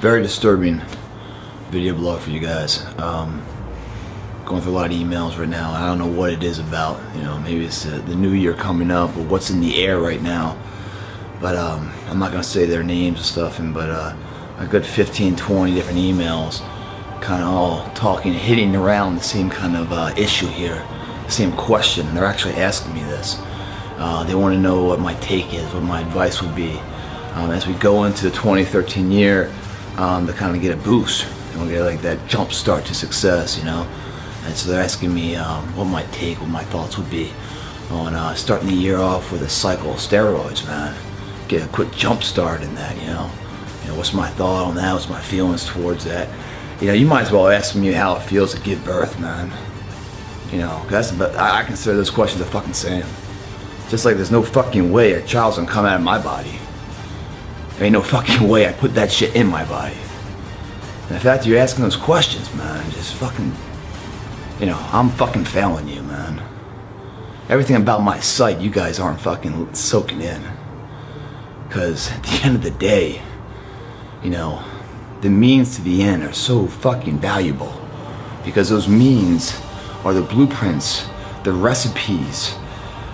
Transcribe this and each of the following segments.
Very disturbing video blog for you guys. Going through a lot of emails right now. I don't know what it is about. You know, maybe it's the new year coming up, or what's in the air right now. But I'm not gonna say their names and stuff. But a good 15, 20 different emails, kind of all talking, hitting around the same kind of issue here, the same question. And they're actually asking me this. They want to know what my take is, what my advice would be as we go into the 2013 year, to kind of get a boost, get like that jump start to success, you know. And so they're asking me what my take, what my thoughts would be on starting the year off with a cycle of steroids, man. Get a quick jump start in that, you know. What's my thought on that? What's my feelings towards that? You know, you might as well ask me how it feels to give birth, man. You know, but I consider those questions the fucking same. Just like there's no fucking way a child's gonna come out of my body. There ain't no fucking way I put that shit in my body. And the fact that you're asking those questions, man, just fucking, you know, I'm fucking failing you, man. Everything about my site, you guys aren't fucking soaking in. Because at the end of the day, you know, the means to the end are so fucking valuable. Because those means are the blueprints, the recipes,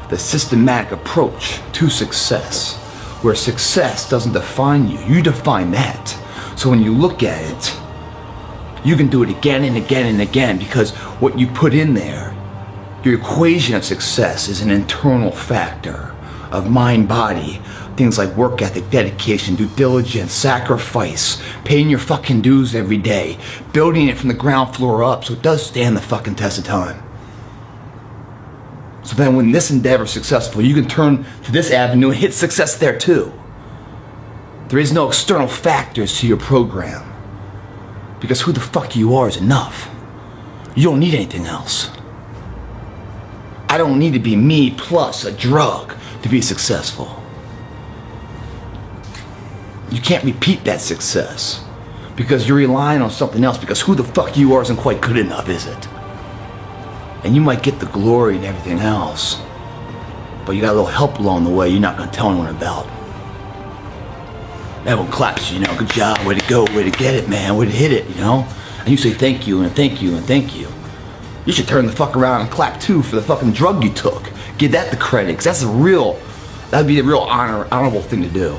the systematic approach to success. Where success doesn't define you, you define that. So when you look at it, you can do it again and again and again, because what you put in there, your equation of success, is an internal factor of mind, body, things like work ethic, dedication, due diligence, sacrifice, paying your fucking dues every day, building it from the ground floor up so it does stand the fucking test of time. So then when this endeavor is successful, you can turn to this avenue and hit success there too. There is no external factors to your program. Because who the fuck you are is enough. You don't need anything else. I don't need to be me plus a drug to be successful. You can't repeat that success because you're relying on something else, because who the fuck you are isn't quite good enough, is it? And you might get the glory and everything else, but you got a little help along the way you're not going to tell anyone about. Everyone claps, you know, good job, way to go, way to get it, man, way to hit it, you know? And you say thank you and thank you and thank you. You should turn the fuck around and clap too for the fucking drug you took. Give that the credit, because that's that'd be a real honorable thing to do.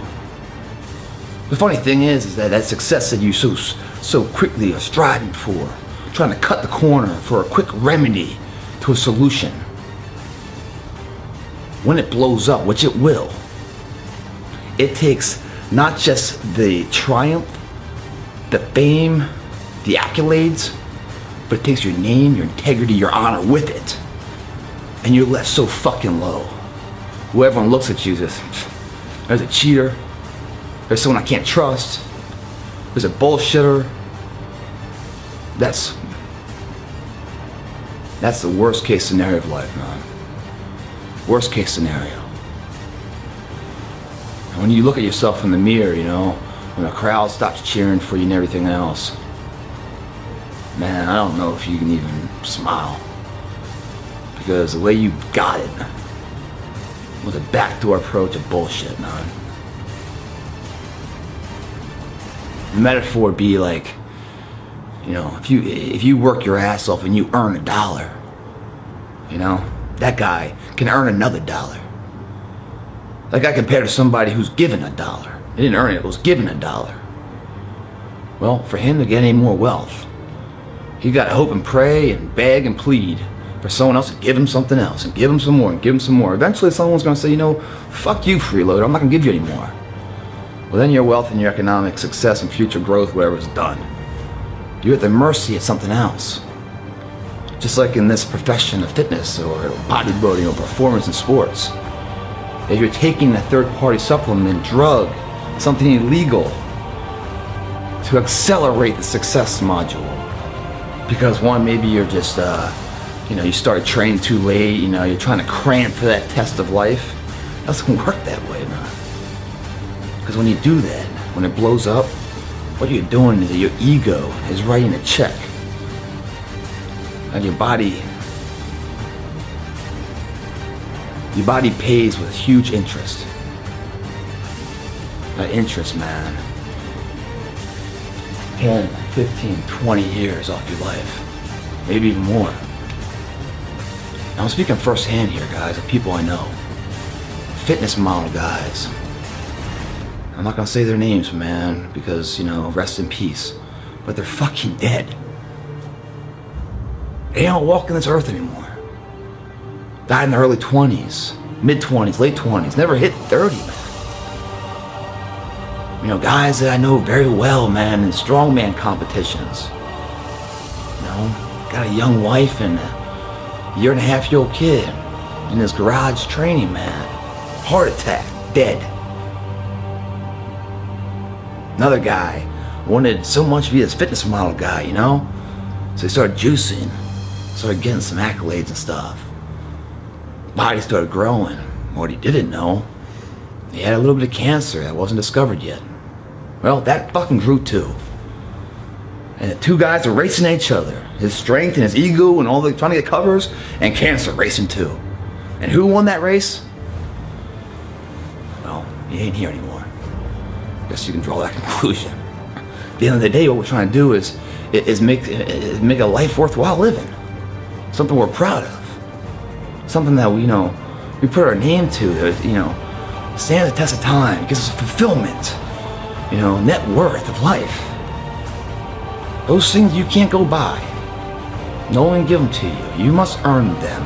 The funny thing is that success that you so quickly are striving for, trying to cut the corner for a quick remedy to a solution, when it blows up, which it will, it takes not just the triumph, the fame, the accolades, but it takes your name, your integrity, your honor with it. And you're left so fucking low. Where everyone looks at you, there's a cheater, there's someone I can't trust, there's a bullshitter. That's the worst case scenario of life, man. Worst case scenario. And when you look at yourself in the mirror, you know, when the crowd stops cheering for you and everything else, man, I don't know if you can even smile. Because the way you got it was a backdoor approach of bullshit, man. The metaphor would be like, you know, if you work your ass off and you earn $1, you know, that guy can earn another $1. That guy compared to somebody who's given $1. He didn't earn it, was given $1. Well, for him to get any more wealth, he got to hope and pray and beg and plead for someone else to give him something else, and give him some more, and give him some more. Eventually someone's going to say, you know, fuck you, freeloader, I'm not going to give you any more. Well, then your wealth and your economic success and future growth, whatever, is done. You're at the mercy of something else. Just like in this profession of fitness or bodybuilding or performance in sports. If you're taking a third-party supplement, drug, something illegal to accelerate the success module. Because one, maybe you're just, you know, you started training too late, you know, you're trying to cram for that test of life. It doesn't work that way, man. Because when you do that, when it blows up, what you're doing is that your ego is writing a check. And your body pays with huge interest. That interest, man, 10, 15, 20 years off your life. Maybe even more. Now, I'm speaking firsthand here, guys, of people I know. Fitness model guys. I'm not gonna say their names, man, because, you know, rest in peace. But they're fucking dead. They don't walk in this earth anymore. Died in the early 20s, mid-20s, late 20s, never hit 30, man. You know, guys that I know very well, man, in strongman competitions. You know, got a young wife and a year-and-a-half-year-old kid in his garage training, man. Heart attack, dead. Another guy wanted so much to be this fitness model guy, you know? So he started juicing, started getting some accolades and stuff. Body started growing. What he didn't know, he had a little bit of cancer that wasn't discovered yet. Well, that fucking grew too. And the two guys are racing at each other. His strength and his ego and all the trying to get covers, and cancer racing too. And who won that race? Well, he ain't here anymore. Guess you can draw that conclusion. At the end of the day, what we're trying to do is make a life worthwhile living. Something we're proud of. Something that we, you know, we put our name to, that, you know, stands the test of time, gives us fulfillment, you know, net worth of life. Those things you can't go buy. No one can give them to you. You must earn them.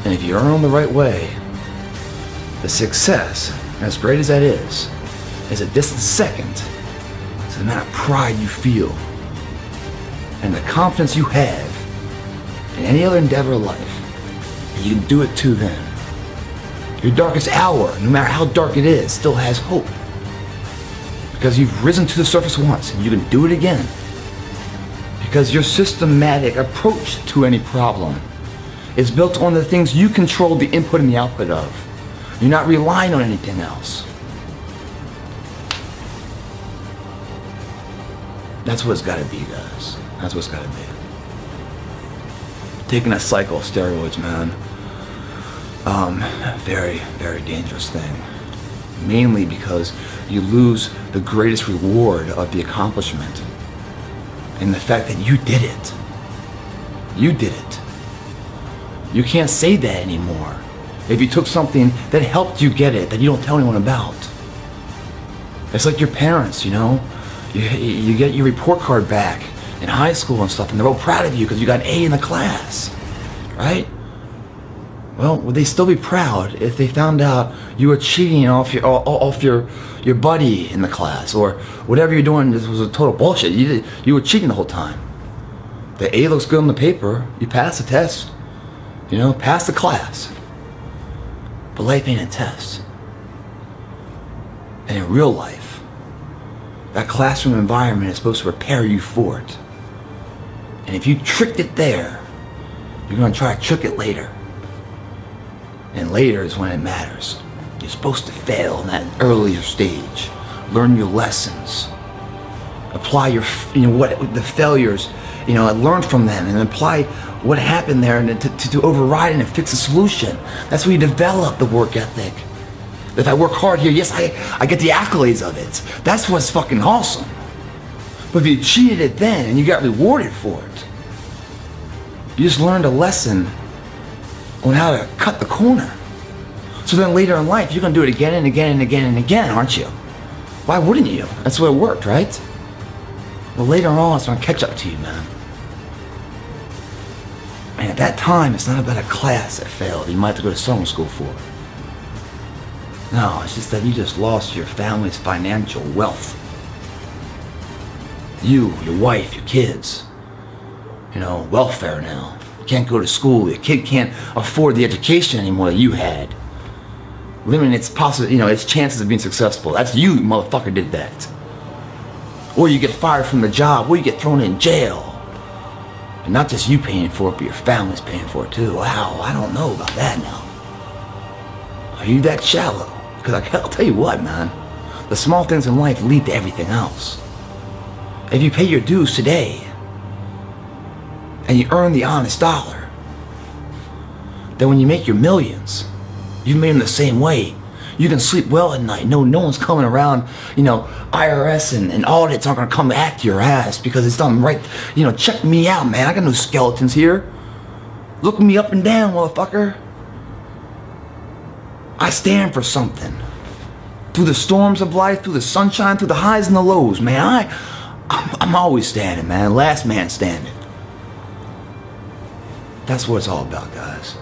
And if you earn them the right way, the success, as great as that is a distant second to the amount of pride you feel and the confidence you have in any other endeavor of life. You can do it too then. Your darkest hour, no matter how dark it is, still has hope. Because you've risen to the surface once and you can do it again. Because your systematic approach to any problem is built on the things you control the input and the output of. You're not relying on anything else. That's what it's gotta be, guys. That's what it's gotta be. Taking a cycle of steroids, man. Very, very dangerous thing. Mainly because you lose the greatest reward of the accomplishment. And the fact that you did it. You did it. You can't say that anymore. If you took something that helped you get it, that you don't tell anyone about. It's like your parents, you know? You get your report card back in high school and stuff, and they're all proud of you because you got an A in the class, right? Well, would they still be proud if they found out you were cheating off your buddy in the class, or whatever you're doing this was a total bullshit? You were cheating the whole time. The A looks good on the paper, you pass the test, you know, pass the class. But life ain't a test. And in real life, that classroom environment is supposed to prepare you for it. And if you tricked it there, you're going to try to trick it later. And later is when it matters. You're supposed to fail in that earlier stage. Learn your lessons. Apply your, you know, what the failures, you know, and learn from them and apply what happened there and to override it and fix a solution. That's where you develop the work ethic. If I work hard here, yes, I get the accolades of it. That's what's fucking awesome. But if you cheated it then and you got rewarded for it, you just learned a lesson on how to cut the corner. So then later in life, you're gonna do it again and again and again and again, aren't you? Why wouldn't you? That's the way it worked, right? Well, later on, it's gonna catch up to you, man. And at that time, it's not about a class that failed you might have to go to summer school for. No, it's just that you just lost your family's financial wealth. You, your wife, your kids. You know, welfare now. You can't go to school. Your kid can't afford the education anymore that you had. Limiting its its chances of being successful. That's you, motherfucker, did that. Or you get fired from the job, or you get thrown in jail. And not just you paying for it, but your family's paying for it too. Wow, I don't know about that now. Are you that shallow? Because I'll tell you what, man. The small things in life lead to everything else. If you pay your dues today, and you earn the honest dollar, then when you make your millions, you made them the same way. You can sleep well at night. No one's coming around. You know, IRS and audits aren't gonna come after your ass because it's done right. You know, check me out, man. I got no skeletons here. Look me up and down, motherfucker. I stand for something. Through the storms of life, through the sunshine, through the highs and the lows, man. I'm always standing, man. Last man standing. That's what it's all about, guys.